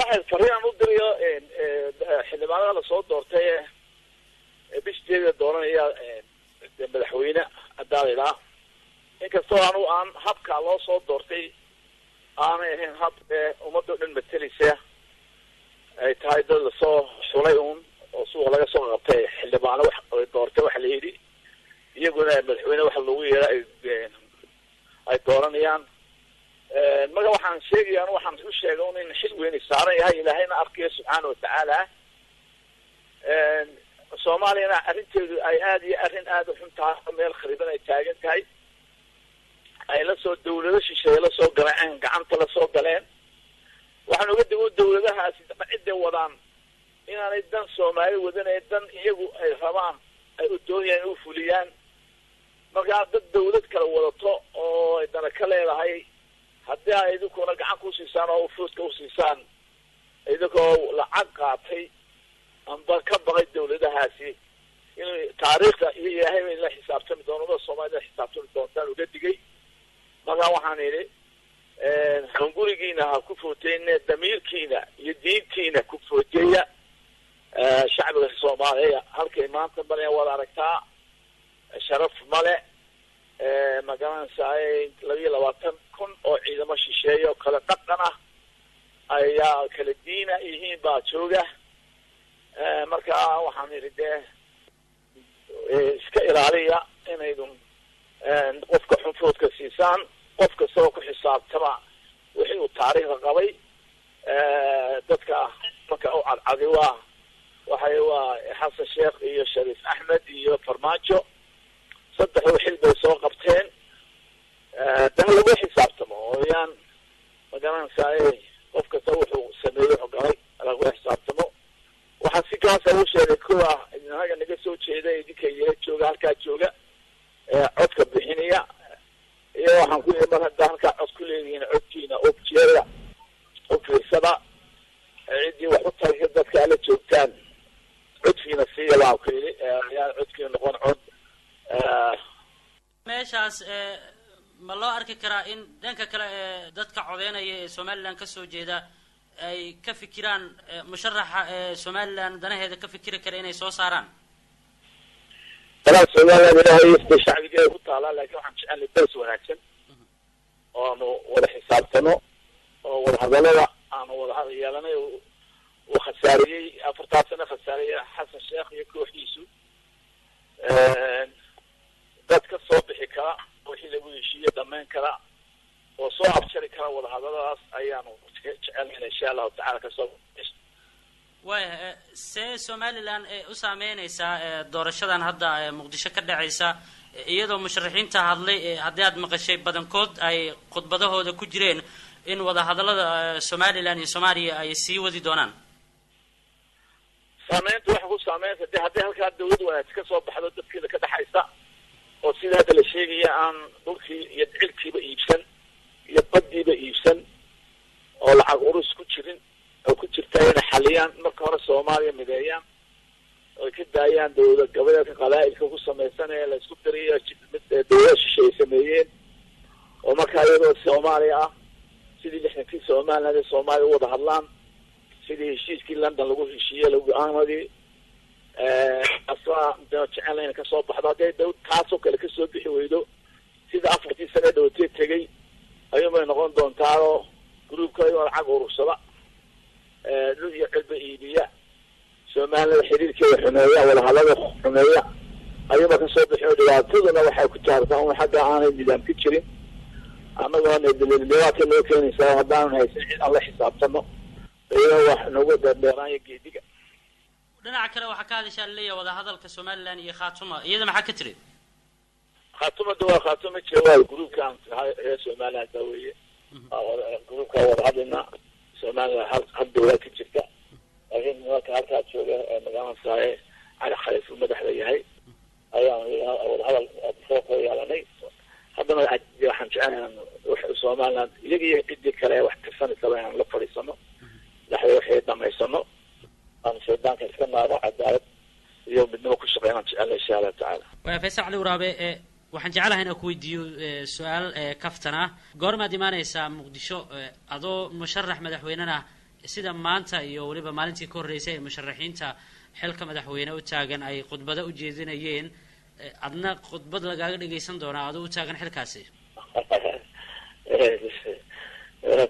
واحد فريق مدريو حلبان على صوت دورتي بيشتري دورانيا مدحوينه الدايره inkastoo aanu aan habka loo soo doortay aanay ahayn hab ummadda dhan matalisa ay tahay dad la soo xulay oo suuq laga soo qabtay xildhibaano wax doortay wax la yiri iyaguna madaxweyne wax lagu yeeray ay dooranayaan marka waxaan sheegayaa waxaan u sheegay in xil weyn saaran yahay ilaahayna arkiyo subxaanahu wa ta'aala Soomaaliya arrinteedu ay aad iyo arrin aad u xun tahay meel khariban ay taagan tahay ay la soo dawlado shisheeye la soo galeen gacanta la soo galeen waxaan uga digo dawladahaasi cid wadaan inaanay dan Soomaali wadanay dan iyagu ay rabaan ay u doonayaan u fuliyaan marka dad dawlad kala wadato oo ay dana ka leedahay haddii ay idinku gacan ku siisaan oo fuuska u siisaan idinku lacag qaatay amba ka baqay dawladahaasi in taariikhda iyo ilaahay la xisaabtami doono Soomaaliya xisaabtami doontaan uga digay marka waxaan idhi hangurigiina ha ku footeen damiirkiina iyo diintiina ku footeeya shacbiga Soomaaliya halkay maanta bal wada aragtaa sharaf male magalaan saay 22,000 oo ciidamo shisheeye oo kala dhaqan ah ayaa kala diina yihiin baa jooga marka waxaan idhi iska ilaaliya inaydun qofka xunfoodka siisaan qofka soo ku xisaabtama wixii uu taariikhda qabay dadka marka uu cadcadi waxay xasan sheekh iyo shariif axmed iyo farmaajo saddexdu xil bay soo qabteen dan lagu xisaabtamo ooyaan magalaan saay qof kasta wuxuu sameeyey oo galay lagu xisaabtamo waxaa si kaas u sheegay kuwa inaga naga soo jeeda idinka jooga halkaa jooga codka bixinaya iyo waxaan ku yeeray marka halka cod ku leeyihiin codkiina objeeda oo fiirsada cidii wax u tahay dadka la joogtaan codkiina siiya waa ku yeeray codkiina noqon cod meeshaas ma loo arki karaa in dhanka kale dadka codeynaya ee Soomaaliland ka soo jeeda ay ka fikiraan musharaxa Soomaaliland danaheeda ka fikiri kara inay soo saaraan Soomaaliland ilaahay shacbiga ku taala laakiin waxaan jecelahay dad wanaagsan oo wada xisaabtano oo wada hadalada aan wada yeelanay oo khasaariyay 4 sano khasaariyay xasan sheekh iyo kooxiisu dadka soo bixi kara wixii lagu heshiiyay dhammaan kara oo soo abshari kara wada hadaladaas ayaanu jecelahay insha Allah ta'ala ka soo Somaliland u saameynaysa doorashadan hadda Muqdisho ka dhacaysa iyadoo musharaxiinta hadlay haddii aad maqashay badankood ay khudbadahooda ku jireen in wada hadalada Somaliland iyo Soomaaliya ay sii wadi doonaan saameyntu wax ku saameynta haddii halka dawlad wanaag ka soo baxdo dadkeeda ka dhaxaysa oo sida la sheegay aan dhulkii iyo cilkiiba iibsan iyo badiiba iibsan oo lacag urus ku jirin oo ku jirta in xaliyaan marka hore Soomaaliya mideeyaan oo ka daayaan dawlad goboleedka qalaa'ilka ku sameeysan ee la isku dariyo dawlad shisheeye sameeyeen oo marka iyadoo Soomaaliya sidii lixdankii Soomaaliya wada hadlaan sidii heshiiskii London lagu heshiiyay lagu aanadii asla jecelayn ka soo baxdo haday dawlad taasoo kale ka soo bixi weydo sida 4 sano dawladda tagay ayuu noqon doontaa gruubka ay lacag urursada iyo cilmi iibiya Soomaaliya xiriirkeeda xumeeya wala hadalada xumeeya ayuu ka soo bixi dhibaataduna waxay ku taartaa in xagga aanay nidaam ka jirin anagoo dhibaato loo keenaysa haddaan haysan cid alla xisaabtano iyo wax nagu dheeraan geediga dhinaca kale waxa ka hadashaa leeyahay wada hadalka Soomaaliland iyo Khaatuma iyada maxaa ka tiri Khaatuma jawaab gruubkan ee Soomaaliland weeye gruubka wada hadalna Soomaaliya hal dawlad ka jirta laakiin marka halka jooga magaalada Saaye على خلف المدحة هي أيام أو هذا فوق يالني هذا waxaan jecelahay wax Soomaaliland iyaga cidii kale wax ka sanadkan la fariisano dhaxay waxay dhameysano aan sheedanka iska naado cadaalad iyo midnimo ku shaqeynaa jecelahay insha Allah taala waa Faysal Ali Waraabe waxaan jecelahay inaan ku weydiiyo su'aal kaftana goorma diimaanaysa Muqdisho adoo musharax madaxweynena sida maanta iyo waliba maalintii ka horreysay ee musharaxiinta xilka madaxweyne u taagan ay khudbado u jeedinayeen adna khudbad lagaaga dhageysan doonaa adoo u taagan xilkaasi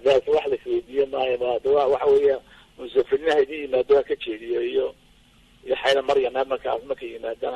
bas wax la isweydiiye maayo waxa weeya musafirinaha idin yimaado ha ka jeediyo iyo xayla maryam marka yimaadaan